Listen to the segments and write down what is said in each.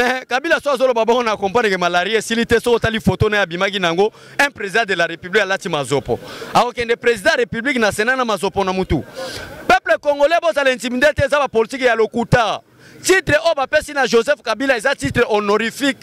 Mais Kabila soit zolo babon on accompagne que malaria s'il était sur tali photo na bimagi nango un président de la République à lati mazopo. Alors que le président de la République na senana mazopo na mutu. Peuple congolais boss à l'intimider tes aba politique ya lokuta. Titre Oba Pessina Joseph Kabila est un titre honorifique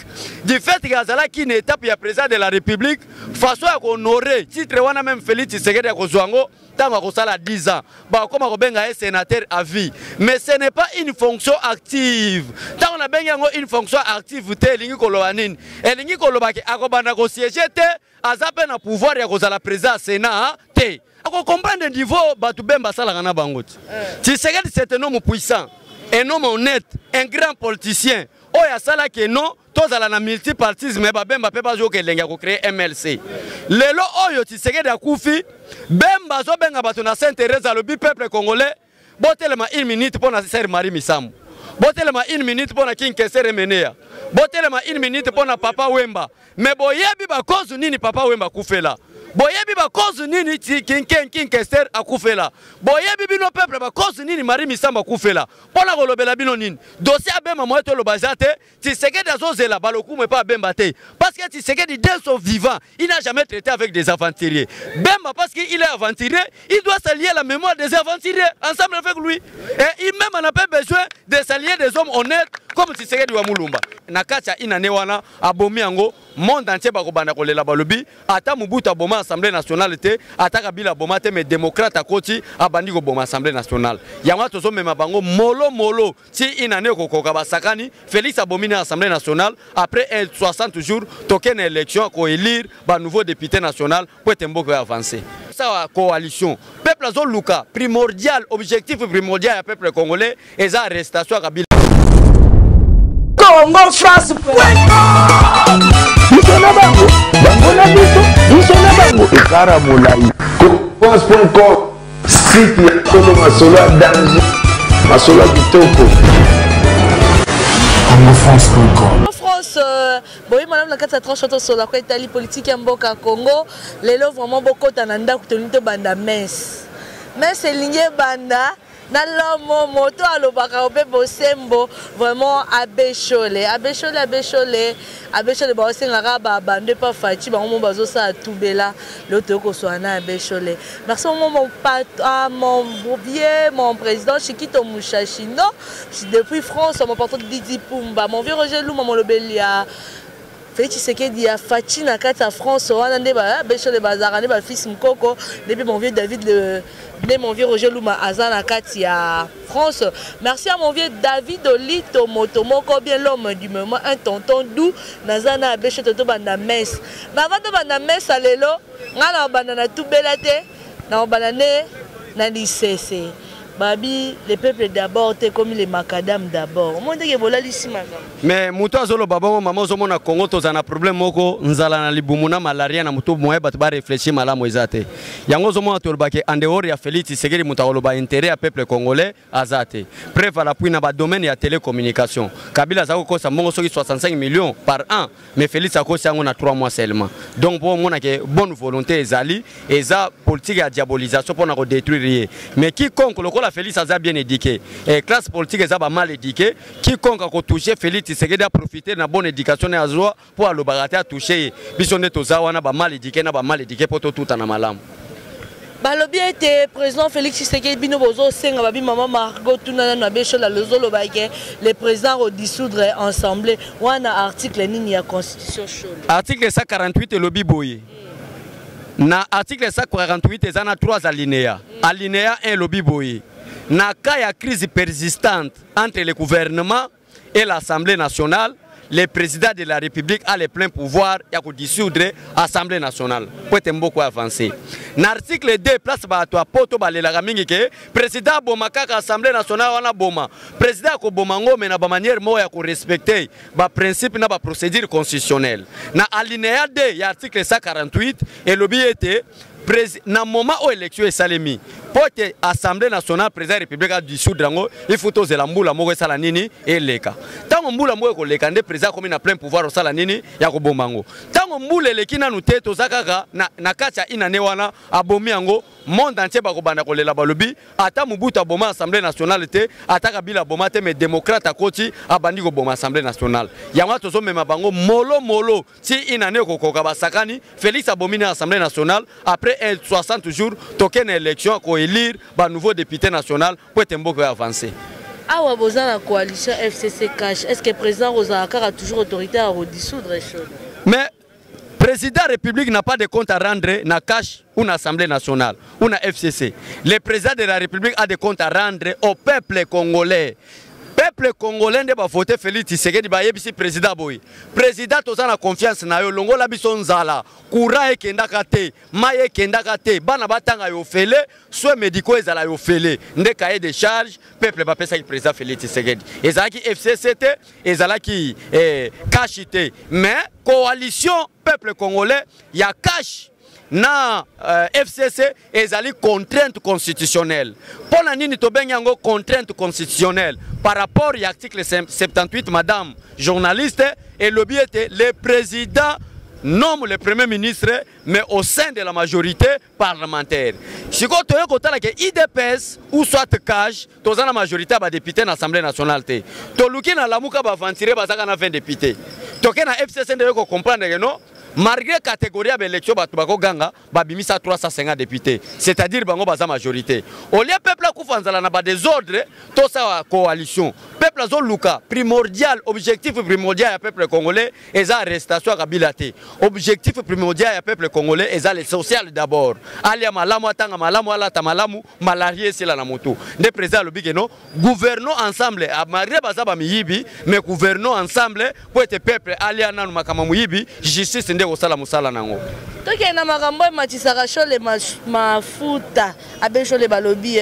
du fait que Azala qui est étape ya président de la République façon à honorer titre wana même Félix Tshisekedi ya kozwango tant à kosala 10 ans ba comme Robenga est sénateur à vie mais ce n'est pas une fonction active tant on a benga une fonction active te lingi koloba nini elingi koloba ke akobanda ko siéger te azape na pouvoir ya kozala président Sénat te ako comprendre niveau batu bemba sala kana bangoti Tshisekedi c'est un homme puissant. Un homme honnête, un grand politicien. Oya sala que non, tous à la multipartisme, mais bemba peut pas jouer que l'enga créer MLC. Lelo oyo Tshisekedi da kufi, bemba zo benga bato na Saint-Thérèse le peuple congolais, botelema 1 minute pour na Sir Marie Misambu. Botelema 1 minute pour na King Kesere Menea. Botelema 1 minute pour na Papa Wemba. Mais boyebi ba cause nini Papa Wemba kufela. Boyebi ba cause nini King Kester akufela. Boyebi bino peuple ba cause nini Marie Misamba akufela. Pona kolobela bino nini. Dossier abema moeto lo bazate, Tshisekedi azozela balokume pas bemba te. Parce que Tshisekedi dès son vivant, il n'a jamais traité avec des aventuriers. Bemba parce qu'il est aventurier, il doit s'allier à la mémoire des aventuriers ensemble avec lui. Et il même n'a pas besoin de s'allier des hommes honnêtes comme Tshisekedi wa Mulumba. Nakacha inane wana abomi yango monde entier bakobanda kolela balobi ata Mobutu aboma Assemblée nationale te ata Kabila aboma te mais démocrate akoti abandi ko boma Assemblée nationale yango tozo mema bango molo ti inane kokoka basakani Félix abomi na Assemblée nationale après 60 jours token élection ko élire ba nouveau député national pour Temboko avancer ça coalition peuple azo luka primordial objectif primordial ya peuple congolais et ça arrestation à Kabila Congo France France.com site ya Congo Masolo danger Masolo kitoko CongoFrance.com France boy madame la 430 sur la kwetali politique ya mboka Congo lelo vraiment bokota na ndako tonito banda mess ligne banda na lomo moto alobaka obe bosembo vraiment abechole ba sengaka ba bande pas fati ba mo bazo sa tubela l'autre ko soana abechole merci mon patron mon vieux mon président Chikito Mushashino depuis France mon patron Didi Pumba mon vieux Roger Luma mon lobelia Félix Tshisekedi a fati na kata France wana nde ba bechole bazara ne ba fils mkoko depuis mon vieux David le mon vieux Roger Luma azana kati ya France. Merci à mon vieux David Olito Motomoko bien l'homme du moment un tonton doux nazana beche toto banda mess. Na vando banda mess alelo ngana banda na tubelate na banane na lisese. Babi, les peuples d'abord, comme les macadam d'abord. Mais Mouto Zolo Babamo, maman Zomona Congo, tous un problème moko, nzala na libumuna malaria na muto moye bat ba réfléchir malamu ezate. Yango Zomona tolbake en dehors ya Félix Tshisekedi mutaloba intérêt à peuple congolais azate. Preuve à l'appui na ba domaine ya télécommunication. Kabila zako kosa mongo soki 65 millions par an, mais Félix akosi yango na 3 mois seulement. Donc pour mona ke bonne volonté ezali, eza politique ya diabolisation pour na ko détruire. Mais quiconque le Félix a bien éduqué. Et classe politique a mal éduqué. Quiconque a touché Félix Tshisekedi a profité de la bonne éducation et pour le barater à toucher. Bisonne Tozawana a mal éduqué pour tout en amalam. Balobi était président Félix Tshisekedi bino bozo senga babi maman Margot tunana na besho la lozolo baike le président au dissoudre ensemble wana article nini ya constitution show. Article 148 lobi boye. Na article 148 ezana 3 alinéas. Alinéa 1 lobi boye. Na cas ya crise persistante entre le gouvernement et l'Assemblée nationale, le président de la République a le plein pouvoir de dissoudre l'Assemblée nationale. Pour être beaucoup avancé. Dans l'article 2, place à poto balela mingi ke président bomaka l'Assemblée nationale wana boma. Président ko bomango mais na ba manière mo ya ko respecter ba principe na ba procédure constitutionnelle. Na alinéa 2, il y a article 148 et le but était na moment où élection est salemi pour que l'Assemblée nationale, président de la République a dissoudre, il faut que l'amboula mogo salanini et leka. Tant que mboula mogo leka, le président comme il a plein pouvoir au salanini, ya ko bomango. Tant que mboula lekina nous tête aux akaka na kacha inanewana abomi ango monde entier ba ko banda ko lela balobi ata mubuta boma Assemblée nationale te ata kabila boma te mais démocrate à côté abandi ko boma Assemblée nationale. Yango tozo mema bango molo si inane ko koka basakani Félix abomi na Assemblée nationale après 60 jours token élection ko élire ba nouveau député national pour être beaucoup avancé. Awa boza la coalition FCC cash. Est-ce que le président Rosakar a toujours autorité à redissoudre les choses? Mais le président de la République n'a pas de compte à rendre na cash ou na Assemblée nationale ou na FCC. Le président de la République a des comptes à rendre au peuple congolais. Peuple congolais ne va voter Félix Tshisekedi ba yebisi président boy. Président toza na confiance na yo longo la biso nzala. Courant e kendaka te, maye kendaka te, bana batanga yo fele, soit médicaux ezala yo fele. Nde cahier de charge, peuple ba pesa ki président Félix Tshisekedi. Ezala ki FCCT, ezala ki kashite. Mais coalition peuple congolais ya cash na FCC ezali contrainte constitutionnelle. Pour la nini to benyango contrainte constitutionnelle par rapport à l'article 78 madame journaliste et le président nomme le premier ministre mais au sein de la majorité parlementaire. Si vous avez que IDPS ou soit CAJ, vous avez la majorité de députés dans l'Assemblée nationale. Vous avez la mouka aventuré 20 députés. Vous avez la FCC de comprendre que non. Malgré la catégorie de l'élection, Ganga, Babimisa 350 députés, c'est-à-dire bango baza majorité. Au lieu peuple a koufanzala na ba désordre, tout ça coalition. Peuple a luka primordial, objectif primordial du peuple congolais, est la arrestation à Kabilate. Objectif primordial du peuple congolais est le social d'abord. Alia malamu atanga malamu ala tamalamu malarié c'est la namoto. Le président le bigeno, gouvernons ensemble. Malgré baza ba miyibi, mais gouvernons ensemble pour être peuple alia nanu makama muyibi, justice osala musala nango. Toki na makambo matisaka chole mafuta abechole balobi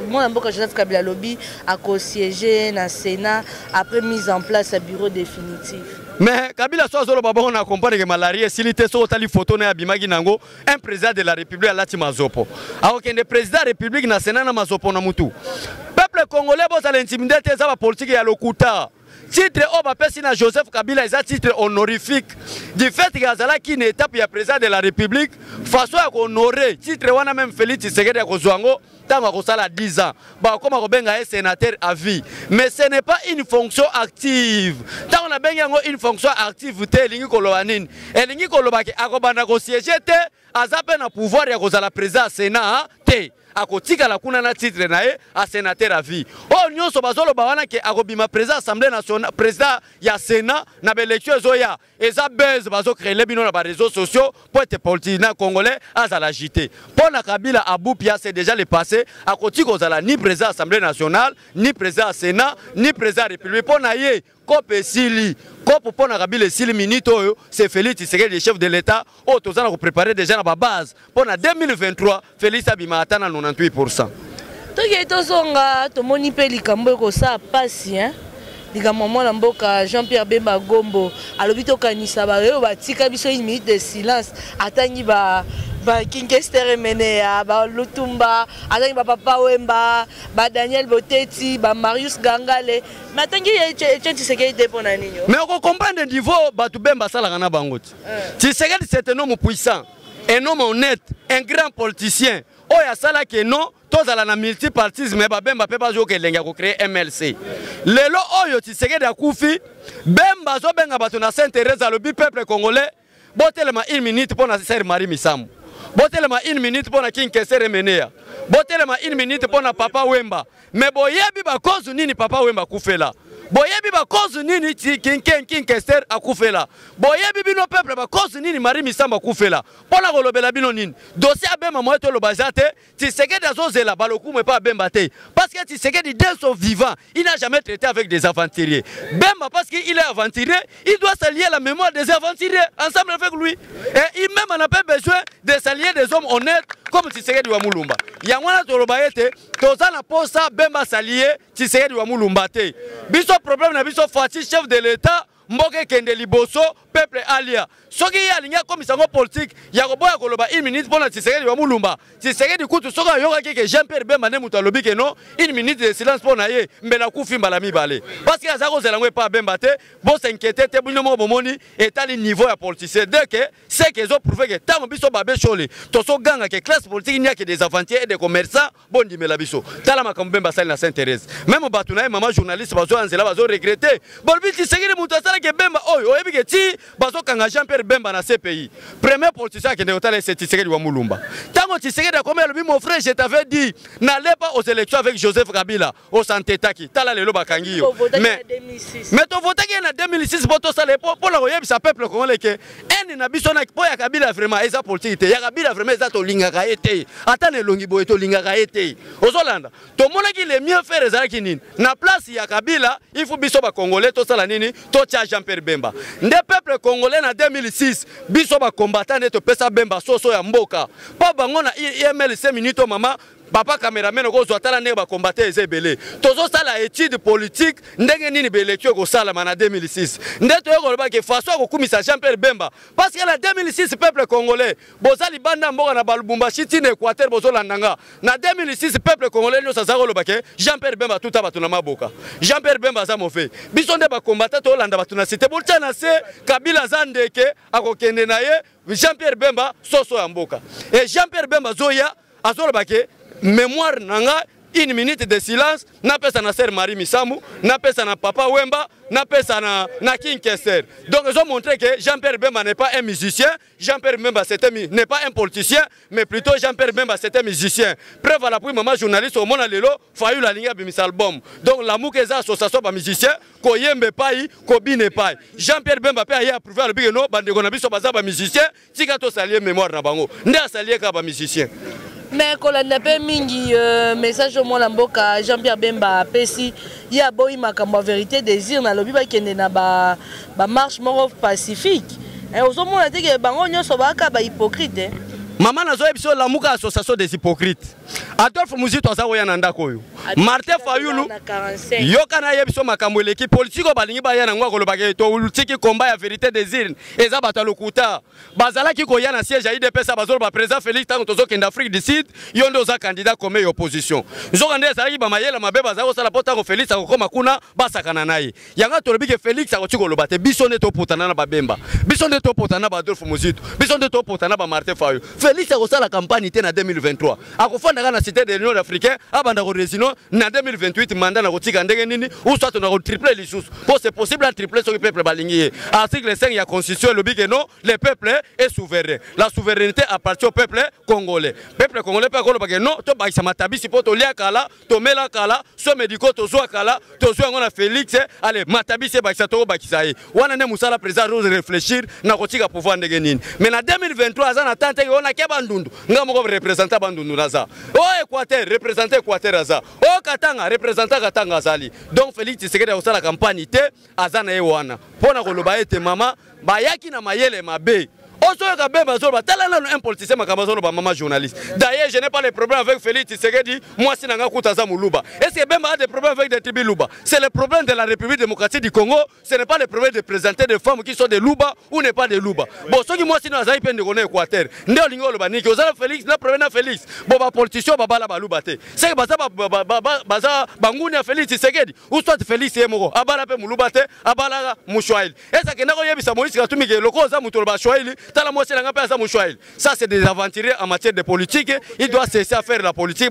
moi mboka Joseph Kabila lobby a co-siéger na Sénat après mise en place un bureau définitif. Mais Kabila soit zolo baba on a comprendre que malaria silité so tali photo na bimagi nango un président de la République alati mazopo. Alors que le président de la République na Sénat na mazopo na mutu. Peuple congolais boza l'intimidité za ba politique ya lokuta. Titre Obapesina Joseph Kabila est un titre honorifique du fait qu'il y a une étape il y a président de la République façon à honorer titre wana même Félix Tshisekedi à Kozwango tant à sala 10 ans bah comme Robenga est sénateur à vie mais ce n'est pas une fonction active tant on a bien une fonction active te lingi koloanine et lingi kolobaki akobanda ko siéger te azape na pouvoir ya kozala président Sénat te akotika la kuna na titre na ye a sénateur à vie. Oh nyonso bazolo bawana ke akobima président assemblée nationale président ya Sénat na élection zoya eza base bazo créer les bino na ba réseaux sociaux pour être politique congolais azala agité. Pour na Kabila Aboupia c'est déjà le passé akotika ozala ni président assemblée nationale ni président Sénat ni président République pour na ye Kope Sili, Kope pour na Kabila Sili minito c'est Félix Tshisekedi le chef de l'État. Oh tozana ko préparer déjà na ba base pour na 2023 Félix abima atana 98%. Toki tozonga tomoni pe likambo ko sa pasi hein. Likambo mwana mboka Jean-Pierre Bemba Gombo alobi to kanisa ba yo batika biso une minute de silence atangi ba Kinkester Menea, ba Lutumba, atangi ba Papa Wemba, ba Daniel Boteti, ba Marius Gangale. Mais atangi Tshisekedi dépona nini. Mais on comprend le niveau batu Bemba sala kana bangoti. Tshisekedi c'est un homme puissant, un homme honnête, un grand politicien. Oya sala ke non tozala na multipartisme mais ba Bemba pe ba zo ke lenga ko créer MLC. Lelo oyo Tshisekedi akufi, Bemba zo benga batu na Saint-Thérèse le peuple congolais, botelema 1 minute pour na Sir Marie Misambo. Botelema 1 minute pour na Kinkester Menea. Botelema 1 minute pour na Papa Wemba. Mais boyebi ba cause nini Papa Wemba kufela. Boyebi ba cause nini Kinkester akufela. Boyebi bino peuple ba cause nini Marie Misamba kufela. Pona kolobela bino nini. Dossier abema moto lo bazate, Tshisekedi azozela balokumu pas Bemba te. Parce que Tshisekedi dès son vivant, il n'a jamais traité avec des aventuriers. Bemba parce qu'il est aventurier, il doit s'allier à la mémoire des aventuriers ensemble avec lui. Et il même n'a pas besoin de s'allier des hommes honnêtes comme Tshisekedi wa Mulumba. Yangwana tolobayete, tozana posa Bemba s'allier Tshisekedi wa Mulumba te. Biso problème na biso Fati chef de l'État, Mboke kende liboso peuple alia soki ya linga comme sango politique ya ko boya koloba 1 minute pona Tshisekedi wa mulumba Tshisekedi kutu soka yoka ke Jean-Pierre Bemba ne mutu alobi ke non 1 minute de silence pona ye mbela kufi mbala mibale parce que azako zelango pas Bemba te bo s'inquiéter te bunyo mo bomoni etali niveau ya politicien dès que c'est que zo prouver que tango biso babe chole to so ganga que classe politique n'y a que des aventiers et des commerçants bon dimela biso tala makambo Bemba sali na Sainte-Thérèse même batuna maman journaliste bazo anzela bazo regretter bolbi Tshisekedi mutu asala ke Bemba oyo oyebi ke ti bazo kanga Jean-Pierre Bemba na CPI premier politicien qui ne otala c'est Tshisekedi wa mulumba tango Tshisekedi a comme le mon frère je t'avais dit n'allez pas aux élections avec Joseph Kabila au santé taki tala lelo bakangi yo mais to voter en 2006 pour ça les pour la royaume sa peuple congolais que en na biso na po ya Kabila vraiment eza politique ya Kabila vraiment eza to lingaka été atane longi boye to lingaka été ozolanda to mona ki les mieux faire ezala kinini na place ya Kabila il faut biso ba congolais to sala nini to tia Jean-Pierre Bemba nde peuple congolais na 2006 biso ba combattant to pesa Bemba soso ya mboka pa bango na IMLC minute mama papa cameraman ko zo atala ne ba combattre ezebele tozo sala étude politique ndenge nini be élection ko sala na 2006 ndeto yoko ba ke façon ko kumisa Jean-Pierre Bemba parce que la 2006 peuple congolais bozali banda mboka na balubumba chiti na Équateur bozolandanga na 2006 peuple congolais nyo sazako lo ba ke Jean-Pierre Bemba tuta batu na maboka Jean-Pierre Bemba za mofé biso nde ba combattre to landa batu na cité bolcha na se Kabila zandeke akokende na ye Jean-Pierre Bemba soso ya mboka et Jean-Pierre Bemba zoya azolo ba ke mémoire nanga 1 minute de silence na pesa na sœur Marie Misamu na pesa na papa Wemba na pesa na King Kester donc ils ont montré que Jean-Pierre Bemba n'est pas un musicien Jean-Pierre Bemba n'est pas un politicien mais plutôt Jean-Pierre Bemba c'était un musicien preuve à la prime maman journaliste au mona lelo fayu la ligne bimis album donc la mukeza association ba musicien ko yembe pai ko bine pai Jean-Pierre Bemba pe a prouvé le bigeno bande ko na biso baza ba musicien tika to salier mémoire na bango nde salier ka ba musicien. Mais quand on a pas mingi message au monde mboka Jean-Pierre Bemba pesi ya boy makambo vérité désir na lobi ba kende na ba marche moro pacifique et aux hommes on a dit que bango nyoso ba ka ba hypocrite maman nazo ebiso la muka association des hypocrites Adolphe Muzito azawo ya nanda koyo Martin Fayulu yoka na yebiso makambo l'équipe politique balingi ba ya na ngwa koloba ke to ultiki combat ya vérité désir eza batalokuta bazala ki ko ya na siège ya IDPS bazolo ba président Félix tango tozo kenda Afrique du Sud yondo za candidat comme opposition nzoka nde ezalaki ba mayela mabeba zawo sala pota ko Félix akokoma kuna basakana naye yanga tolobi ke Félix akotiko koloba te biso ne to potana na ba Bemba biso ne to potana ba Adolphe Muzito biso ne to potana ba Martin Fayulu Félix a la campagne en 2023. A kofanda na cité de l'Union africaine, abanda ko resino na 2028 mandat na kotika ndenge nini ou soit on a tripler les choses. Pour c'est possible à tripler sur le peuple balingi. Article 5 il y a constitution le big non, le peuple est souverain. La souveraineté appartient au peuple congolais. Peuple congolais pas ko ba non, to ba sama tabisi poto lia kala, to mela kala, so médico to zo kala, to zo ngona Félix, allez matabisi ba to ba kisaye. Wana ne musala président rose réfléchir na kotika pouvoir ndenge nini. Mais na 2023 za na tante on a Bandundu nga moko représenter Bandundu naza o Équateur représenter Équateur aza o Katanga représenter Katanga azali donc Félix Tshisekedi a osala campagne te azana ye wana pona koloba ete mama bayaki na mayele mabe Ozoyoka Bemba zolo batala na un politicien makamba zolo ba mama journaliste. D'ailleurs, je n'ai pas de problème avec Félix Tshisekedi, moi si nanga kutaza muluba. Est-ce que Bemba a des problèmes avec des tribus Luba? C'est le problème de la République démocratique du Congo, ce n'est pas le problème de présenter des femmes qui sont des Luba ou n'est pas des Luba. Bon, ceux qui moi si nous peine de connaître Équateur, ndeo lingo lo baniki, ozala Félix, na problème na Félix. Bon ba politicien ba bala ba Luba te. C'est que baza banguni Félix Tshisekedi, ou soit Félix Yemoro, abala pe muluba te, abala mushwaili. Est-ce que nako yebisa Moïse Katumbi ke loko za muto ba shwaili? Ça c'est des aventuriers en matière de politique. Il doit cesser à faire la politique.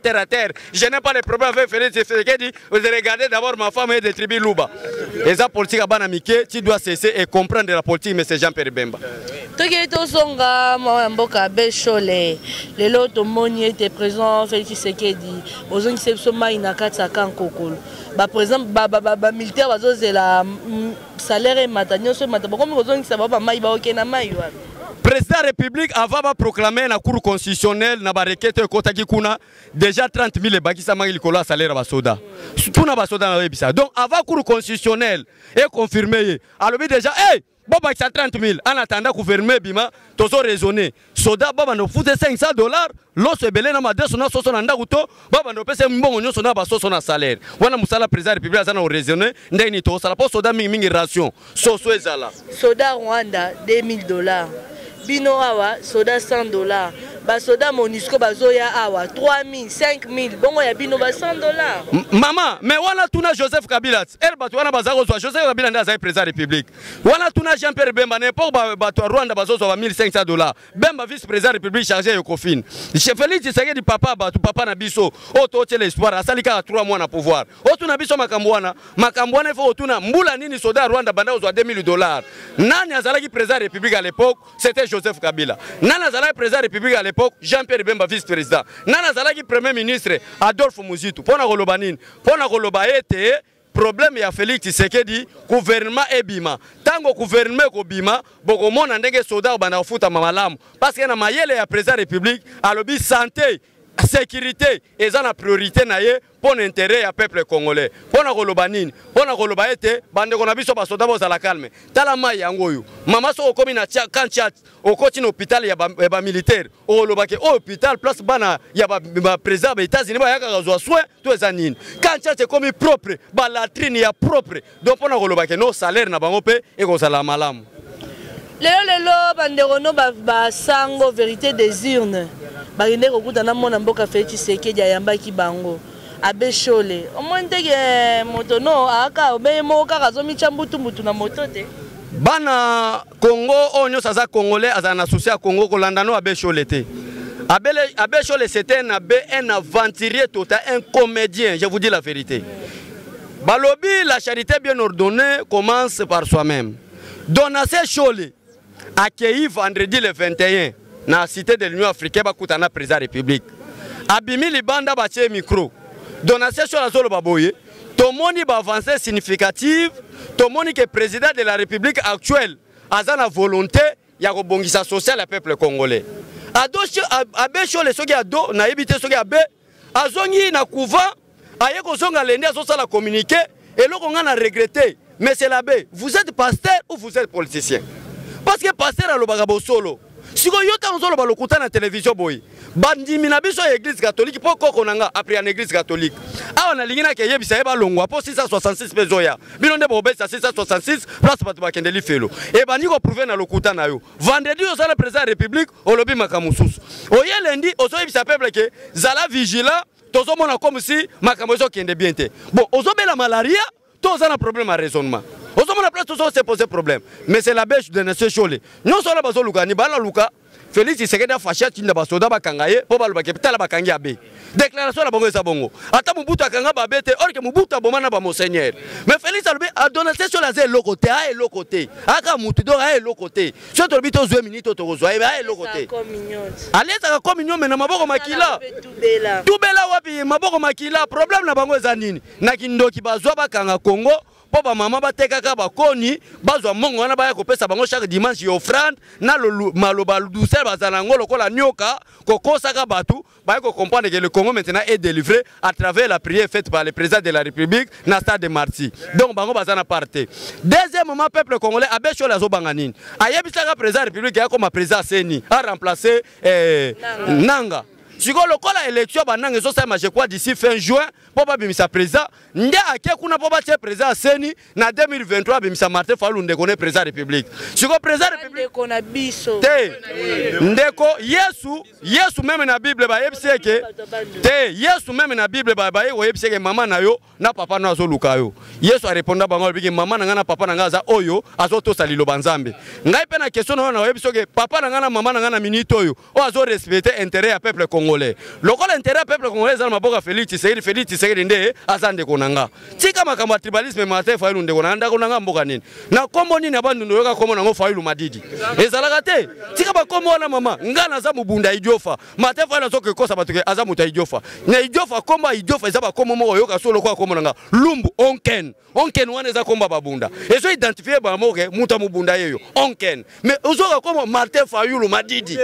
Terre à terre. Je n'ai pas de problème avec Félix Tshisekedi. Vous regardez d'abord ma femme et des tribus Luba. Et la politique à Banamike, tu dois cesser et comprendre la politique, mais c'est Jean-Pierre Bemba. Toketo Songa, Mboka Bechole, les lots moni était présent, Félix Tshisekedi, aux uns qui se sont inakatsa kankokolo. Par exemple, militaire, c'est la salaire et matagnon, ce matin. Pourquoi aux uns qui savent pas maïba au Kenamaï? Président de la République avant de proclamer la Cour constitutionnelle na requête kuna déjà 30 000 bakisa mangi likolo salaire ba soda. Tout na ba soda na webisa. Donc avant Cour constitutionnelle est confirmé. Alors déjà bon bah 30 000 en attendant gouvernement bima tozo raisonner soda baba no fute $500 l'osso belé na madeso na soso na ndakuto baba no pese mbongo nyoso na basoso na salaire wana musala président république azana o raisonner ndeni to sala po soda mingi ration soso ezala soda Rwanda $2000 bino awa soda $100 ba soda Monisco bazoya awa 3000 5000 bongo ya bino ba $100 mama mais wana tuna Joseph Kabila el batu wana bazako zwa Joseph Kabila nda za président république wana tuna Jean-Pierre Bemba n'importe batu Rwanda bazozo ba $1500 Bemba vice président république chargé Ecofin chef Félix Tshisekedi papa batu papa na biso o to tele espoir asalika 3 mois na pouvoir o tuna biso makambwana ifo tuna mbula nini soda Rwanda banda ozwa $2000 nani azalaki président république à l'époque c'était Joseph Kabila nani azalaki président république à l'époque Jean-Pierre Bemba vice-président nana zalaki premier ministre Adolphe Muzitu pona koloba nini pona koloba ete problème ya Félix Tshisekedi gouvernement ebima tango gouvernement ko bima boko mona ndenge soda bana futa mamalamu parce que na mayele ya président république alobi santé sécurité eza na priorité na ye pour l'intérêt ya peuple congolais pona koloba nini pona koloba ete bande kona biso ba soda boza la calme tala mai yango yo mama so komi na tia kancha okoti na hôpital ya ba militaire o lobake o hôpital place bana ya ba président ba États-Unis ba yaka zo soin to eza nini kancha te komi propre ba latrine ya propre donc pona kolobake no salaire na bango pe e ko sala malamu lelo banderono ba sango vérité des urnes bagende kokutana mona mboka Félix Tshisekedi ayambaki bango abeshole omonteke moto no aka obe moka kazomi chambutu na moto te bana Congo onyo saza congolais azana souci à Congo kolandano abeshole te abeshole c'était un aventurier total, un comédien, je vous dis la vérité. Balobi, la charité bien ordonnée commence par soi-même. Donassé Chole accueilli vendredi le 21 dans la cité de l'Union africaine bakutana président République. Abimi libanda batie micro. Donassé Chole azolo baboye. Tomoni ba avancée significative. Tomoni que président de la République actuelle a la volonté ya kobongisa social à peuple congolais. Abe Chole soki ado na ebité soki abe azongi na couvent aye kozonga lendi azosala communiquer et loko nga na regretter. Mais c'est l'abbé, vous êtes pasteur ou vous êtes politicien? Parce que pasteur a l'obagabo solo. Si vous avez un la télévision, bandi minabiso église catholique, pourquoi on a appris en église catholique? Ah, on a ligné que Yebisa Eba Longwa pour 666 pesoya. Bilon de Bobé, 666, place Patubakendeli Felo. Et bandi ko prouvé na lokuta na yo. Vendredi, au le président de la République, au lobby Makamusus. Oye lundi, au so Yebisa peuple que Zala vigilant, tozo mona comme si Makamoso qui est bien. Bon, au so la malaria, tous ont un problème à raisonnement. Au moment la place, tous ont se posé problème. Mais c'est la bêche de Nation Chole. Non seulement Baso Luka, ni Bala Luka, Félix Tshisekedi a fâché Tinda Basoda Bakangaye, pour Balbake, Pitala Bakangi Abe. Déclaration à la Bongo Sabongo. Ata Mubuta Kanga Babete, or que Mubuta Bomana Bamonseigneur. Mais Félix Albe a donné sur la zé locoté, a locoté. Aka Mutudo a locoté. Sur ton bito 2 minutes au Togozo, a locoté. Allez, ça a communion, mais na Maboko Makila. Tout bela wapi, Maboko Makila, problème na Bango Zanini. Nakindo Kibazoa Bakanga Congo. Papa maman bateka kaba koni bazwa mongo wana baya kopesa bango chaque dimanche offrande na maloba douceur bazana ngolo kola nyoka kokosa ka batu baya ko comprendre que le Congo maintenant est délivré à travers la prière faite par le président de la République na stade de Marty. Donc bango bazana parté. Deuxièmement peuple congolais abesho la zo banganine. Ayebisa ka président de la République ya comme président Seni a remplacé Nanga. Si vous avez l'élection, je crois d'ici fin juin, pour pas bimisa président, nde ake kuna pour battre président Seni na 2023 bimisa Martin Fayulu ndeko ne président République. Si vous président République ndeko na biso. Te ndeko Yesu même na Bible ba yebise ke te Yesu même na Bible ba yebise ke mama na yo na papa na zo luka yo. Yesu a répondu bango biki mama na ngana papa na ngaza oyo azoto salilo banzambe. Ngai pe na question na yebise ke papa na ngana mama na ngana minito oyo o azo respecter intérêt ya peuple congolais. Lokola intérêt ya peuple congolais za maboka Félix Tshisekedi nde azande konanga. Tika makamba tribalisme Martin Fayulu ndeko na ndako nanga mboka nini. Na kombo nini abandu ndoyoka kombo nango Fayulu Madidi. Ezalaka te. Tika ba kombo wana mama ngana za mubunda idiofa. Martin Fayulu azoke kosa batuke aza muta idiofa. Na idiofa komba idiofa ezaba kombo moko yoka solo kwa kombo nanga. Lumbu Onken wana eza komba babunda. Ezo identifier ba moke muta mubunda yeyo. Onken. Mais ozoka kombo Martin Fayulu Madidi.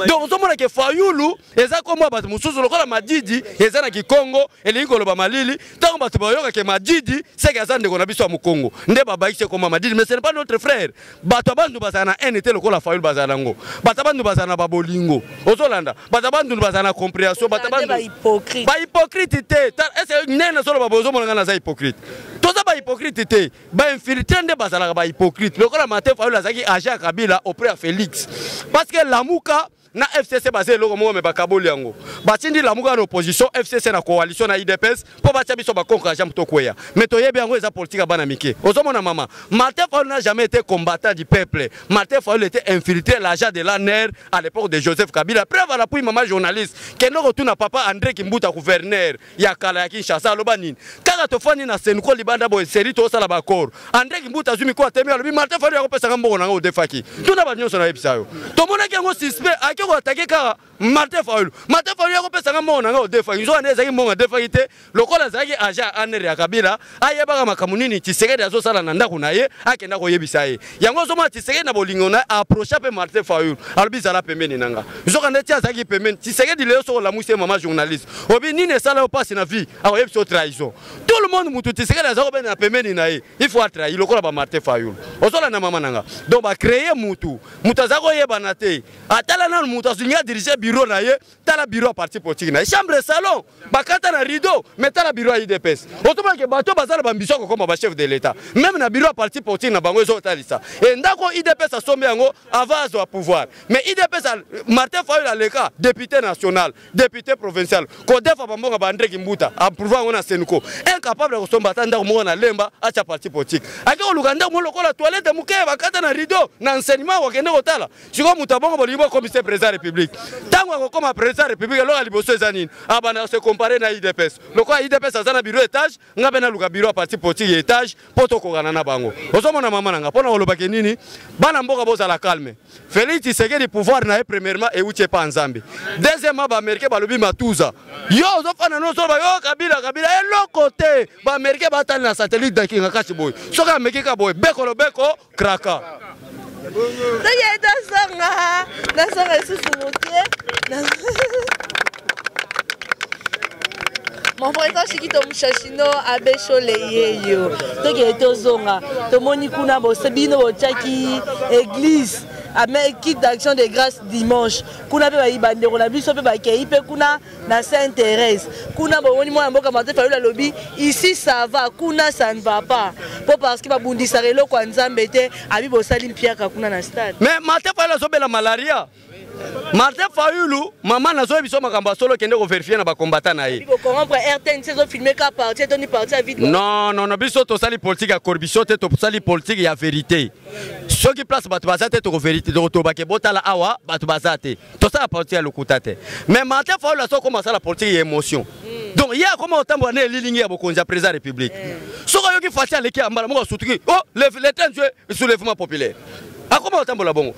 Donc ozomona ke Fayulu eza comme bato mususu lokola Madidi ezana ki Congo elingo loba malili tango bato bayoka ke Madidi c'est que azande kona biso mu Congo nde baba ise comme Madidi mais ce n'est pas notre frère bato bandu bazana NT lokola Fayulu bazana ngo bato bandu bazana babolingo ozolanda bato bandu bazana compréhension bato bandu ba hypocrite te est-ce nena solo babozo monanga na za hypocrite toza ba hypocrite te ba infiltré nde bazala ba hypocrite lokola Martin Fayulu azaki agent Kabila auprès à Félix parce que Lamuka na FCC basé loko mo me bakaboli yango batindi Lamuka na opposition FCC na coalition na IDPS po batia biso ba conquérant mutokweya mais toyebi yango eza politique bana mike ozomona mama Martin Fayulu n'a jamais été combattant du peuple. Martin Fayulu était infiltré l'agent de l'ANR à l'époque de Joseph Kabila. Preuve à l'appui maman journaliste que nous retourne papa André Kimbuta gouverneur ya kala ya Kinshasa lobanini kaka tofani na Senko libanda bo série to sala bakor André Kimbuta zumi ko atemi alobi Martin Fayulu ya kopesa ngambo na ngo defaki tuna ba nyonso na episayo to mona ke ngo suspect akiko atake ka Martin Fayulu ya kopesa ngambo na ngo defaki zo aneza ki mbonga defaki te lokola zaki agent ANR ya Kabila ayeba makamunini Tshisekedi azo sala na ndako na ye akenda ko yebisa ye yango zo ma Tshisekedi na bolingo na approcher pe Martin Fayulu alobi zala pembeni nanga zo kana tia zaki pembeni Tshisekedi le so la musie maman journaliste obi nini sala passe na vie a yebisa trahison tout le monde mutu Tshisekedi azako ben na pembeni na ye il faut trahir lokola ba Martin Fayulu ozola na mama nanga donc ba créer mutu azako yeba na te atala na mutu azinga diriger bureau na ye tala bureau parti politique na chambre salon bakata na rideau mais tala bureau IDPS otoma ke bato bazala bambiso ko comme ba chef de l'état même na bureau parti politique na bango zo talisa et ndako IDPS asombe yango avance au pouvoir mais IDPS Martin Fayulu aleka député national député provincial ko defa bambonga ba André Kimbuta a pouvoir on a Senko incapable de somba tanda ko na lemba acha parti politique akiko lukanda mo lokola toilette muke bakata na rideau na enseignement wakende kotala siko mutabongo bolibo commissaire président république tango ko comme président république lo aliboso ezanini abana se comparer na IDPS lokola IDPS azana bureau étage ngabe na luka bureau parti politique étage poto ko kana na bango ozomona mama nanga pona olobake nini bana mboka boza la calme Félix Tshisekedi pouvoir na premièrement et uche pa nzambe deuxièmement ba américain balobi matuza yo ozofana no so ba yo Kabila et l'autre côté ba américain ba tali na satellite dakinga kachi boy soka amekika boy beko kraka mon président Chikito Mushashino abeshole yeyo toki etozonga tomoni kuna bosebino bochaki église kit d'action de grâce dimanche kuna pe baibandeko na biso pe bakei pe kuna na Sainte-Thérèse kuna bomoni mwana mboka Martin Fayulu alobi ici ça va kuna ça ne va pas po parce que babundisa relo kwa nzambe te abi bosali mpiaka kuna na stade mais Martin Fayulu azobela malaria Martin Fayulu maman nazo biso makamba solo kende ko vérifier na ba combattant na ye. Ko comprendre RTNC zo filmer ka partie toni partie à vide. Non biso to sali politique ya corruption te to sali politique ya vérité. Ceux qui place batu bazate to vérité to ba ke botala awa batu bazate. To sala partie ya lokuta te. Mais Martin Fayulu so commencer la politique ya émotion. Donc il y a comment autant bonne ligne ya bokonza président république. Soko yo ki fati aleki ambala mo sutuki. Oh le 30 juillet soulèvement populaire. Comment on la bongo?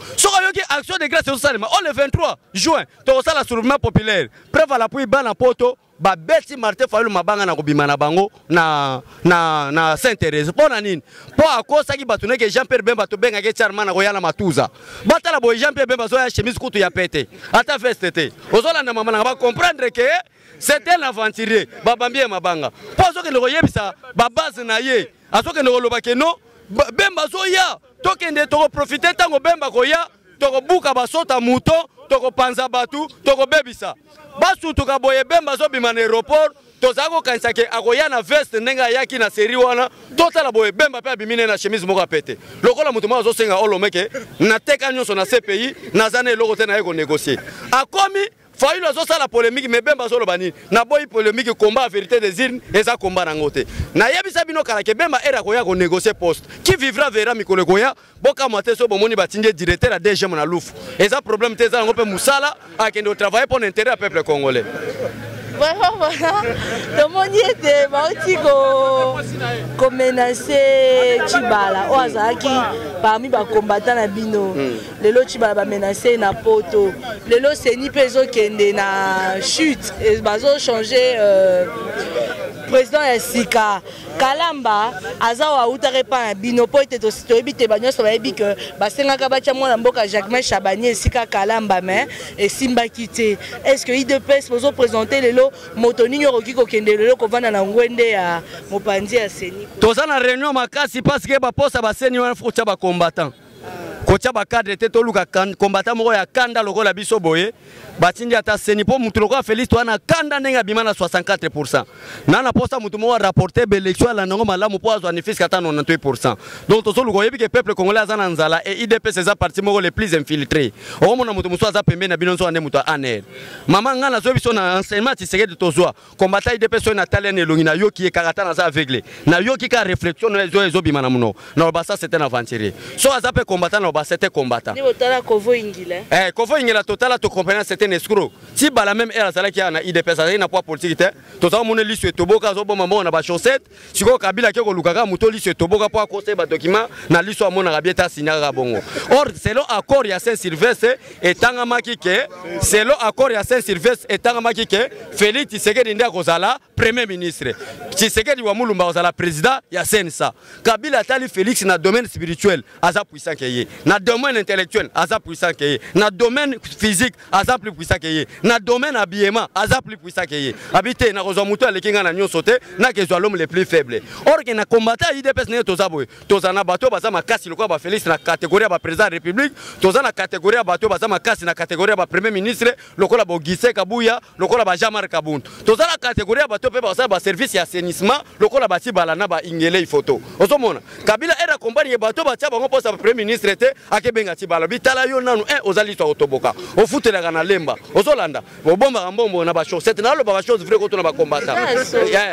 Action de grâce au Salima. Oh le 23 juin, tu as la soulèvement populaire. Preuve à l'appui ban à poto. Ba beti Martin Fayulu mabanga na kobima na bango na Sainte-Thérèse. Pona nini? Po akosa ki batune ke Jean-Pierre Bemba to benga ke charma na koyala matuza. Batala boy Jean-Pierre Bemba zo ya chemise kutu ya pete. Ata veste te. Ozola na mama na ba comprendre que c'était un aventurier. Ba bambie mabanga. Po zo ke le koyebisa ba base na ye. Aso ke no loba ke no Bemba zo ya. Tokende toko profiter tango Bemba koya toko buka basota muto toko panza batu toko bebisa basu tuka boye Bemba zo bima na aéroport tozako kanisa ke akoya na veste nenga yaki na série wana totala boye Bemba pe abimine na chemise moko pete lokola mutu ma zo senga olomeke na teka nyonso na CPI na zane loko te na yeko négocier akomi Fayulu azo la polémique mais Bemba zo lobani na boy polémique combat vérité des urnes eza combat na ngote na yebisa bino kala ke Bemba era koya ko négocier poste qui vivra verra mikolo koya boka mwate so bomoni batinje directeur à DG na lufu eza problème te za ngope musala akende travailler pour l'intérêt du peuple congolais. Voilà. Tomoni était bauti ko menacer Chibala o azaki parmi ba combattants na bino lelo Chibala ba menacer na poto lelo seni pezo kende na chute et bazo changer président ya sika Kalamba azawa utare pa bino po ete to bite banyo so bayebi que basengaka bacha mwana mboka Jacques Chabani sika Kalamba mais et simba kité. Est-ce que IDPS pozo présenter lelo motoni nyoroki ko kende lelo ko vana na ngwende ya mopanzi ya seni. Toza na réunion makasi parce que ba posa ba seni wana fucha ba combattant. Kocha ba cadre te toluka combattant moko ya kanda lokola biso boye. Batindi ata seni po mutu lokola Félix to ana kanda nenga bima na 64%. Na posa mutu mo rapporter be élection la nango malamu po azwa ni fisc ata 98%. Donc tozo luko yebi ke peuple congolais azana nzala et IDPS c'est parti moko les plus infiltrés. O mona mutu muso aza pembe na binonso ande mutu aner. Mama ngana zo biso na enseignement tiseke tozwa. Combattant IDPS na talent elongi na yoki e karata na za aveugle. Na yoki ka réflexion na zo bima na muno. Na basa c'était un aventurier. So azape combattant na basa c'était combattant. Ni otala Kovo Ingila. Kovo Ingila total to compagnie c'était un escroc. Si bala même era sala qui a na IDPS ça na poids politique te. To ça mon liste toboka zo bomba na ba chaussette. Siko Kabila ke ko lukaka muto liste toboka po akose ba document na liste amona rabieta signaka bongo. Or selon accord ya Saint-Sylvestre etanga makike, selon accord ya Saint-Sylvestre etanga makike, Félix Tshisekedi ndia kozala premier ministre. Tshisekedi wa mulumba kozala président ya CNSA. Kabila tali Félix na domaine spirituel aza puissant que ye. Na domaine intellectuel aza puissant que ye. Na domaine physique aza plus puissant que ye. Na domaine habillement aza plus puissant que ye. Habité na kozwa muto alekinga na nyoso te na kezwa l'homme le plus faible. Or que na combattant IDPS ne toza boy. Toza na bato baza makasi lokwa ba Félix na catégorie ba président de la République, toza na catégorie ba bato baza makasi na catégorie ba premier ministre, lokola ba Gise Kabuya, lokola ba Jean-Marc Kabund. Toza na catégorie ba bato pe ba service ya assainissement, lokola ba Tibalana ba Ingele photo. Osomona. Kabila era compagnie bato ba tia bango poste ba premier ministre te akebenga Tibala. Bitala yo nanu ozali to otoboka. Ofutela kana lemba. Ozolanda. Bomba mbombo na ba chaussette na lo ba chose vrai ko to na ba combattant.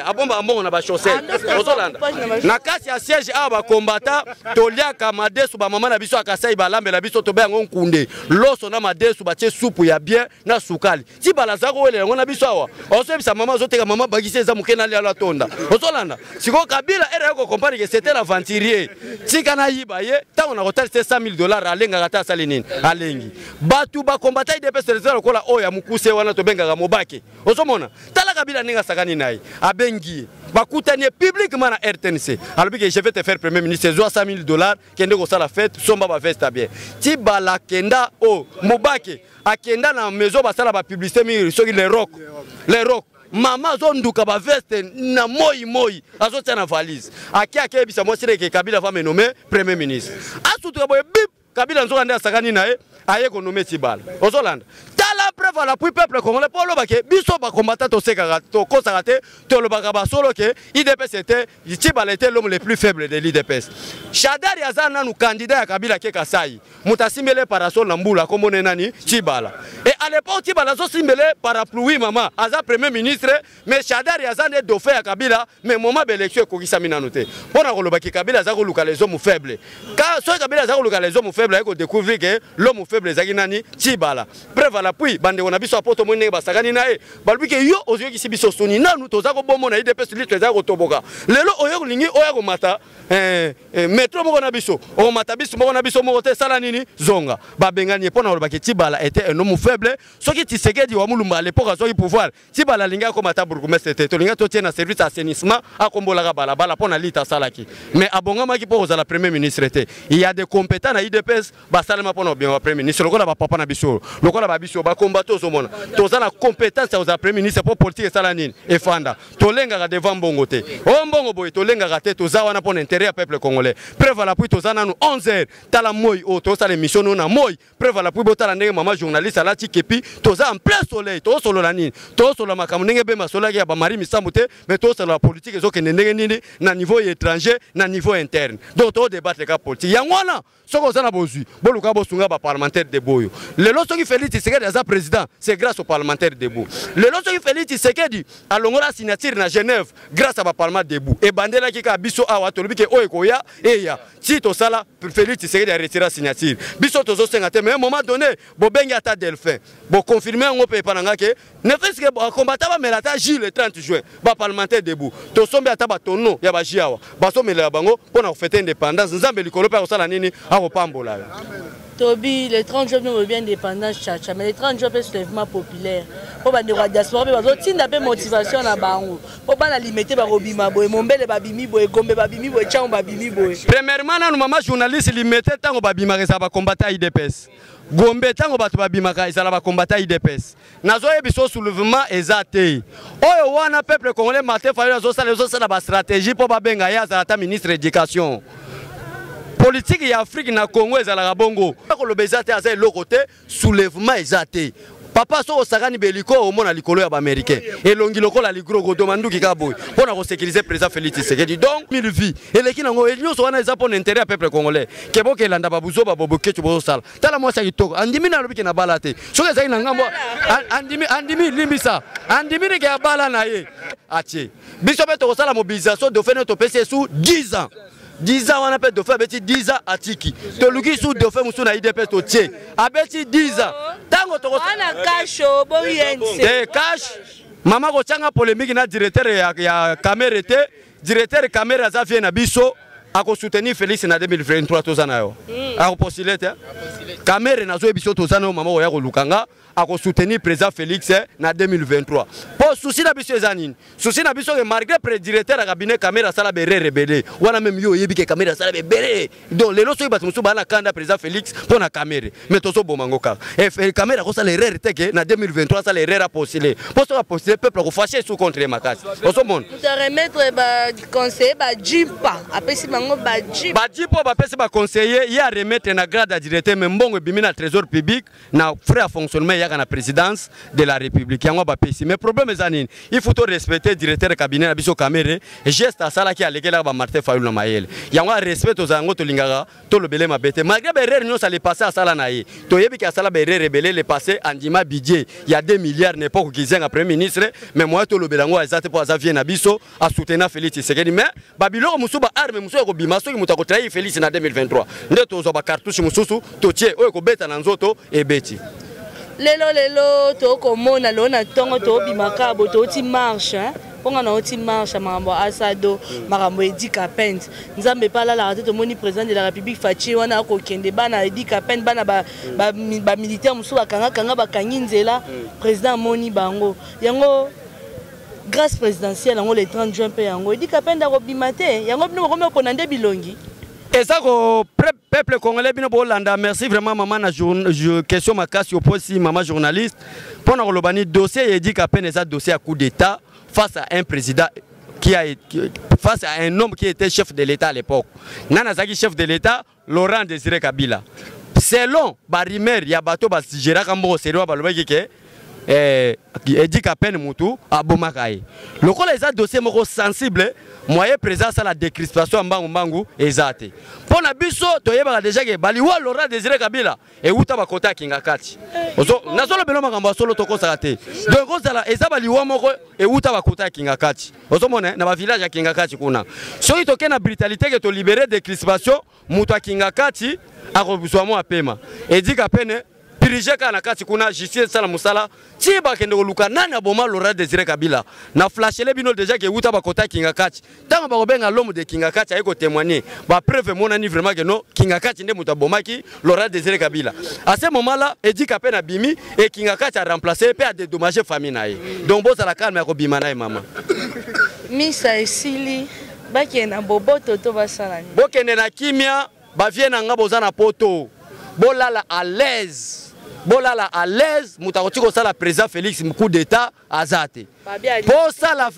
Abomba mbongo na ba chaussette. Ozolanda. Na kasi ya siège a ba combattant toliaka madesu ba mama na biso akasai balambe la biso to be ngo nkunde. Loso na madesu ba tie soupe ya bien na sukali. Tibala zako wele ngo na biso awa. Osebisa mama zoteka mama bagise za mukena ali ala tonda. Ozolanda. Siko Kabila era yako compagnie que c'était l'aventurier. Tika na yiba ye tango na hotel $100,000 alenga kata sali nini alengi batu ba combattant IDPS reserve kola oya mukuse wana to benga mobake osomona tala Kabila ninga sakani nayi abengi bakutanie publiquement na RTNC alobi que je vais te faire premier ministre $100,000 kende ko sala fête somba ba veste bien ti bala kenda o mobake akenda na maison ba sala ba publicité mi soki les rock Mama zonduka ba veste na moi azotia na valise aki bisa mo sire ke Kabila va me nommer premier ministre asutu boye bip Kabila nzoka nda sakani na aye ko nommer Tibala ozolanda tala preuve la puis peuple congolais pour lobake biso ba combattant to sekaka to kosakate to lobaka ba solo ke IDPS était Tibala était l'homme le plus faible de l'IDPS Shadari azana nu candidat ya Kabila ke Kasai mutasimbele parasol na mbula komone nani Tibala et à l'époque Tibala zo simbele parapluie mama aza premier ministre mais Shadari azane dauphin ya Kabila mais moment d'élection ko kisami nanote pona ko lobaki Kabila za ko luka les hommes faibles quand so Kabila za ko luka les hommes faibles ko découvrir que l'homme faible zaki nani Tibala preuve la puis bande on a biso apoto mone ba sakani na balbi ke yo ozo ki sibiso soni nanu to za ko bomo na IDPS liste za ko toboka lelo oyo lingi oyo ko mata metro moko na biso o mata biso moko na biso moko te sala nini zonga ba bengani pona lobaki Tibala était un homme faible soki Tshisekedi wa mulumba à l'époque soki pouvoir Tibala linga ko mata bourgmestre te to linga to tiena service assainissement akombola bala bala pona lita salaki mais abongama ki po la premier ministre te il y a des compétents na IDPS ba salama pona bien wa premier ministre lokola ba papa na biso lokola ba biso ba combattre ozomona to za na compétence aux premier ministre pour politique sala nini e fanda to lenga devant mbongo te o mbongo boy to lenga te to za wana pona intérêt à peuple congolais preuve la puis to za nanu 11h tala moi o to sala émission na moi preuve la puis botala ndenge mama journaliste ala tikepi to za en plein soleil to solo la nini to solo makamu ndenge be masola ya ba mari misambu te mais to solo la politique ezoke ndenge nini na niveau étranger na niveau interne donc to débattre ka politique yangwana soko za na bozui boluka bosunga ba parlementaire de boyo lelo soki Félix Tshisekedi aza président c'est grâce au parlementaire debout lelo soki Félix Tshisekedi alongola signature na Genève grâce à ba parlement debout et bandela ki ka biso awa to lobike oyo koya eya si to sala Félix Tshisekedi a retiré signature biso tozo senga te mais à un moment donné bo bengi ata Delphin bo confirmer ngo pe pananga ke ne fait que combattant ba melata Gilles le 30 juin ba parlementaire debout to sombe ata ba tono ya ba jiawa ba somela bango pona fêter indépendance nzambe likolo pa ko sala nini a ko pambola. Tobi, les 30 jours nous bien indépendance chacha, mais les 30 jours c'est soulèvement populaire. Pour bande de diaspora, parce que tinda pe motivation na bango. Pour pas la limiter ba robima boy, mombele babimi boy, gombe babimi boy, chao babimi boy. Premièrement, nous maman journaliste limiter tango babima reza ba combattre IDPS. Gombe tango batu babima ka ezala ba combattre IDPS. Nazo yebiso soulèvement ezate. Oyo wana peuple congolais matin fa zo sala ba stratégie pour ba benga ya za ta ministre éducation. Politique ya Afrique na Congo ezala bongo. Ko lobezate aza lokote soulèvement ezate. Papa so osakani beliko omona likolo ya ba américain. Elongi lokola ligro go domandu kikaboy. Pona ko sécuriser président Félix Tshisekedi. Donc mille vie. Eleki nango elio so wana eza pour l'intérêt peuple congolais. Keboke landa babuzo baboboke tu bozo sala. Tala mo sa kitoko. Andimi na lobiki na balate. So eza ina ngambo andimi limbisa. Andimi ne ke bala na ye. Atie. Biso beto ko sala mobilisation de faire notre PC sous 10 ans. 10 ans on appelle de faire 10 ans à Tiki. To luki sous de faire musu na IDP to tie. Abeti 10 ans. Tango to ana cash boyense. De cash. Mama ko changa polémique na directeur ya caméra te. Directeur caméra za vient na biso ako soutenir Félix na 2023 tozana yo. Ako postuler te. Caméra na zo biso tozana mama ko ya ko lukanga. A soutenir président Félix na 2023. Pour souci na biso ezanine. Souci na biso que malgré le directeur de cabinet caméra sala be rebelle. Wana même yo yebi que caméra sala be béré. Donc les loso ibatu musu bana kanda président Félix pour na caméra. Mais tozo bomangoka. Et caméra ko sala erreur teke na 2023 sala erreur a postuler. Pour ça postuler peuple ko fâché sous contre les makasi. Oso mon. Pour te remettre ba conseiller ba jimpa. Apesi bango ba jimpa. Ba jimpa ba pesi ba conseiller ya remettre na grade à directeur mais mbongo bimina trésor public na frais à fonctionnement à la présidence de la République. Mais le problème est il faut respecter le directeur du cabinet de la caméra et geste à ça qui a légué là Martin Fayulu na Maël. Il y a un respect aux ango to lingara to le belé ma bête. Malgré l'erreur nous ça les passer à ça là naïe. To yebi ka ça la erreur rebelle les passer en dima budget. Il y a 2 milliards n'importe qui zeng après ministre mais moi to le belango exact pour ça vient na biso à soutenir Félix Tshisekedi mais babilo musuba arme musuba ko bimaso ki mutako trahi Félix na 2023. Ndeto zo ba cartouche mususu to tie oyo ko beta na nzoto e beti. Lelo to komona lona tongo to bimaka bo to ti marche ponga na oti marche mambo asado makambo edika pent nzambe pala la raté to moni président de la République Fachi wana ko kende bana edika pent bana ba militaire musu bakanga bakangi nzela président moni bango yango grâce présidentielle yango le 30 juin pe yango edika pent ko bimate yango bino ko mekona nde bilongi. Et ça, le peuple congolais, merci vraiment, maman, question ma casse au poste, maman journaliste. Pendant le dossier, il dit qu'à peine ça dossier à coup d'État face à un président face à un homme qui était chef de l'État à l'époque. Nanazaki, chef de l'État, Laurent Désiré Kabila. Selon Barimer, il y a bateau Gérard Kambo, c'est lui qui dit qu'à peine Moutou à Bomakaï. Le cas les dossiers sensibles, moyen présence à la décrispation en Bangu exact. Pour la biso, tu as déjà que Baliwa Laurent Désiré Kabila et où tu as côté Kingakati. Nazo le beloma kamba solo toko sarate. Donc ça là, et ça Baliwa moko et où tu as côté Kingakati. Ozomone na ba village à Kingakati kuna. Si tu as na brutalité que tu libérer décrispation, Moutou à Kingakati a besoin moi paiement. Et dit qu'à peine Pirijeka na kati kuna justice sala musala ti ba kende luka nani aboma Laurent Désiré Kabila na flashele bino déjà que uta ba kota kinga kati tanga ba kobenga l'homme de kinga kati ayeko témoigner ba preuve monani vraiment que non kinga kati nde muta bomaki Laurent Désiré Kabila à ce moment là Edi Kapé na bimi et kinga kati a remplacé pe a dédommagé famille na ye donc bo sala calme ko bima na maman misa esili ba kena boboto to basala ni bo kende na kimia ba vie na ngabo za na poto bolala à l'aise. Bolala à l'aise, mutakoti ko sala président Félix coup d'état azate. Pour ça la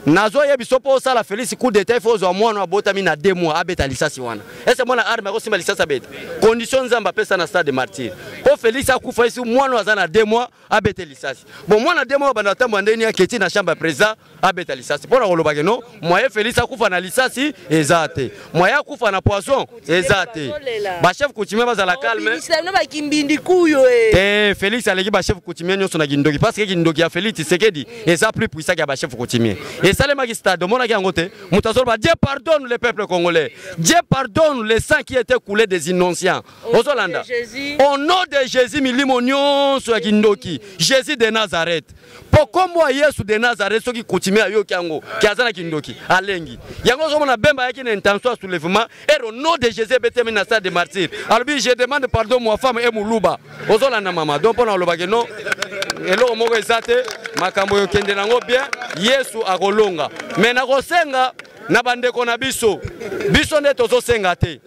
nazo yebiso pour ça la Félix coup d'état il faut zo mwana botami na 2 mois abeta lisasi wana. Est-ce mwana arme ko simba lisasi abeta. Conditions nzamba pesa na stade de martyr. Pour Félix akufa ici mwana azana 2 mois abeta lisasi. Bon mwana 2 mois bana tambo ndeni aketi na chambre président abeta lisasi. Pour koloba ke no, moyen Félix akufa na lisasi ezate. Moyen akufa na poison ezate. Ba chef coutumier bazala calme. Félix aleki ba chef coutumier nyonso na Kindoki parce que Kindoki a Félix Tshisekedi qui et ça plus puissant que chef coutumier et ça les magistrats de mon côté mutasolba Dieu pardonne le peuple congolais, Dieu pardonne les sangs qui étaient coulés des innocents Ozolanda au nom de Jésus milimonio sur kindoki Jésus de Nazareth pourquoi moi Yesu de Nazareth ceux qui coutumier yo kiango qui azana kindoki alengi yango zo mona bemba yaki na intention soulèvement et au nom de Jésus betemi na stade de martyr alors je demande pardon moi femme et muluba Ozolanda mama donc pour le bageno elo moko ezate makambo yo kende nango bien Yesu akolonga mais na kosenga na bandeko na biso nde tozosenga te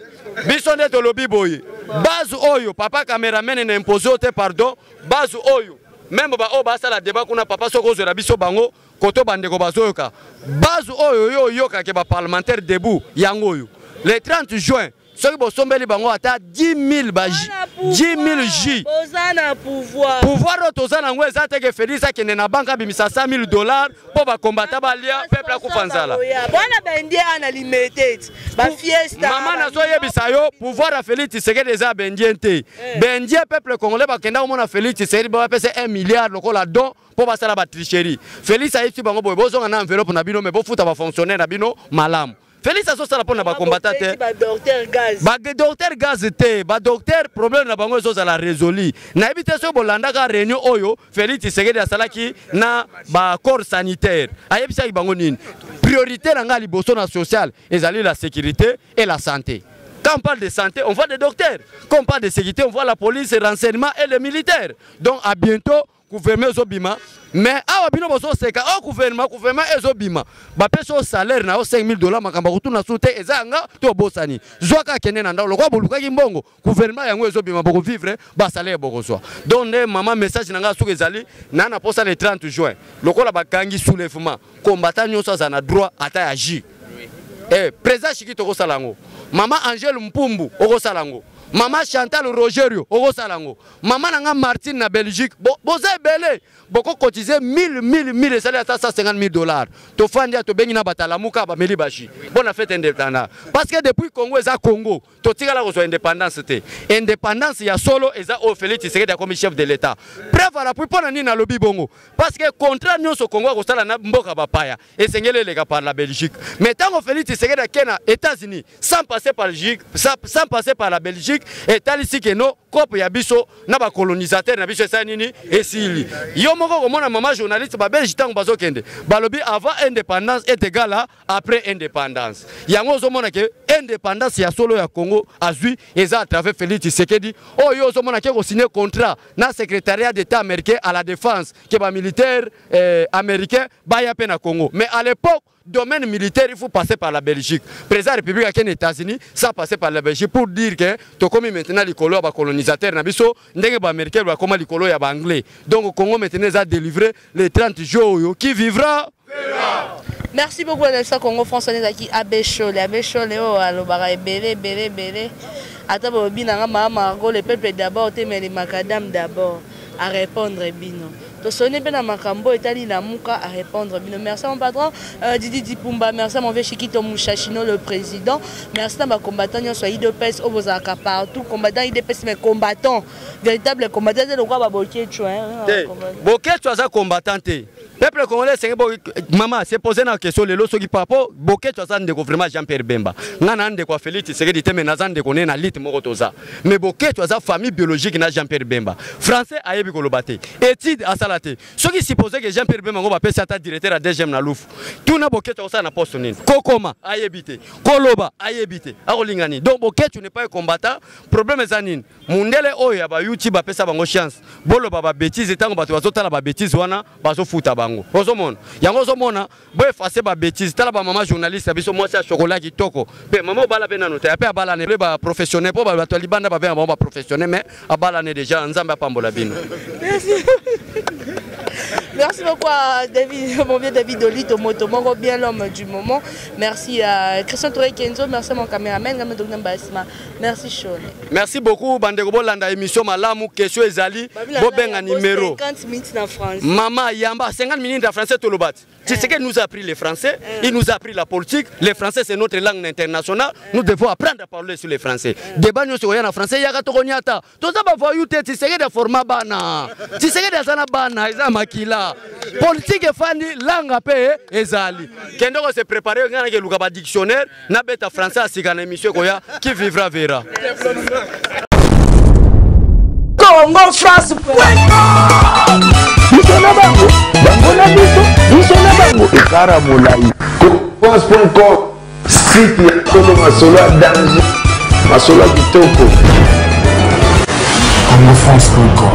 biso nde tolobi boye base oyo papa cameraman na imposer te pardon base oyo même ba o ba sala débat kuna papa soko zo biso bango koto bandeko bazoyoka base oyo yo yoka ke ba parlementaire debout yango oyo le 30 juin ceux qui bosombeli bango ata 10 000 J pouvoir tozana ngo ezate ke Félix akende na banka bimisa $100,000 pour ba combattre balia peuple akufanzala bwana bendie ana limited ba fiesta mama na so yebisa yo pouvoir a Félix Tshisekedi eza bendie te bendie peuple congolais bakenda ko mona Félix Tshisekedi ba pesa 1 milliard lokola don pour basala ba tricherie Félix ayitu bango boye bozonga na enveloppe na bino mais bo futa ba fonctionnaire na bino malamu Félix a sorti la pour na ba combattant ba docteur gaz te ba docteur problème na bango zo la résolu na ebité so bolanda ka réunion oyo Félix Tshisekedi asalaki na ba corps sanitaire ayebisa bango nini priorité na nga liboso na social ezali la sécurité et la santé. Quand on parle de santé, on voit des docteurs. Quand on parle de sécurité, on voit la police, les renseignements et les militaires. Donc à bientôt, gouvernement Zobima. Mais à Wabino Boso Seka, au gouvernement Zobima. Bapé son salaire na $5,000, makamba kutuna soute ezanga to bosani. Zoaka kene nanda le roi boluka kimbongo. Gouvernement yango Zobima pour vivre, ba salaire boko so. Donc maman message nanga sou ezali nana posa le 30 juin. Lokola bakangi soulèvement. Combattant nyoso za na droit ata agir. Président Chiki Toko Salango, Maman Angèle Mpumbu, Oko Salango, Maman Chantal Rogerio, Oko Salango, Maman Nanga Martine na Belgique, Bozé Belé, Boko cotisé 1000 et salaire à $150,000. Tofandia to bengi na batalamuka ba meli bashi. Bonne fête indépendance. Parce que depuis Congo eza Congo, to tigala ko indépendance te. Indépendance ya solo eza o Félix Tshisekedi comme chef de l'état. Preuve à la pour na nina lobi bongo. Parce que contrat nyonso Congo ko sala na mboka bapaya et sengele lega par la Belgique. Mais tant que Félix Tshisekedi kena États-Unis sans passer par Belgique, sans passer par la Belgique et talisi que no cop ya biso na ba colonisateur na biso sa nini esili. Yo moko ko mona maman journaliste ba Belgique tango bazokende. Balobi avant indépendance est égal à après indépendance. Yango zo mona ke indépendance ya solo ya Congo azui eza à travers Félix Tshisekedi. Oh yo zo mona ke ko signer contrat na secrétariat d'État américain à la défense que ba militaire américain ba ya pe na Congo. Mais à l'époque domaine militaire, il faut passer par la Belgique. Président de la République des États-Unis, ça passer par la Belgique pour dire que tu comme maintenant les colonisateur nabiso, ndenge ba américain ba comme les colons ya ba anglais. Donc au Congo maintenant a délivré les 30 jours qui vivra. Merci beaucoup Nelson Congo François Nezaki Abeshole oh alobara belé. Attends bina ma Margot le peuple d'abord mais les macadam d'abord à répondre bino. Sonné bien à Makambo et Tali Namuka à répondre. Merci mon patron Didi Dipumba, merci mon vieux Chikito Mouchachino le président, merci à ma combattant soit IDPS au Bozaka partout, combattant IDPS mais combattant, véritable combattant c'est le roi Baboké tu vois. Boké tu as combattant. Peuple congolais c'est maman c'est posé la question les lots qui papo Boké tu as ndeko vraiment Jean-Pierre Bemba. Ngana ndeko Félix Tshisekedi te menaza ndeko na lit mokotoza. Mais Boké tu as famille biologique na Jean-Pierre Bemba. Français ayebi kolobate. Étude à ce qui supposait que Jean-Pierre Bemba va passer à directeur à DGM na Louf. Tout na Boké tu as na poste nini. Kokoma ayebité. Koloba ayebité. Arolingani. Donc Boké tu n'es pas un combattant. Problème zanine. Mundele oyo ba YouTube apesa bango chance. Bolo baba bêtise tango bato bazotala ba bêtise wana bazo futa bango. Ozomona. Yango ozomona boy effacer ba bêtise tala ba maman journaliste biso moi c'est chocolat kitoko. Pe maman bala pe nanote. Pe abala ne ba professionnel po ba bato libanda ba ba professionnel mais abala ne déjà nzamba pambola bino. Merci beaucoup à David, mon vieux David Olito Moto, bien l'homme du moment. Merci à Christian Touré Kenzo, merci à mon caméraman, merci Sean. Merci beaucoup, Bandego Bolanda, émission Malamu, question Ezali, Bobenga numéro. 50 minutes en français. Maman Yamba, 50 minutes en français, tout le bat. C'est ce que nous a appris les Français, il nous a appris la politique. Les Français, c'est notre langue internationale. Nous devons apprendre à parler sur les Français. Débat nous sur en français, il y a Togoniata. Tout ça, voyou, tu sais que des formats bana. Tu sais que des anabana, ils ont maquilla. voilà. Politique fandi langa pe ezali. Kendo ko se préparer ngana ke luka ba dictionnaire na beta français asikana émission koya qui vivra verra. Congo France. Bisona bango, bango na biso, bisona bango ekara molai. France.com site ya Tolo Masolo danger. Masolo kitoko. CongoFrance.com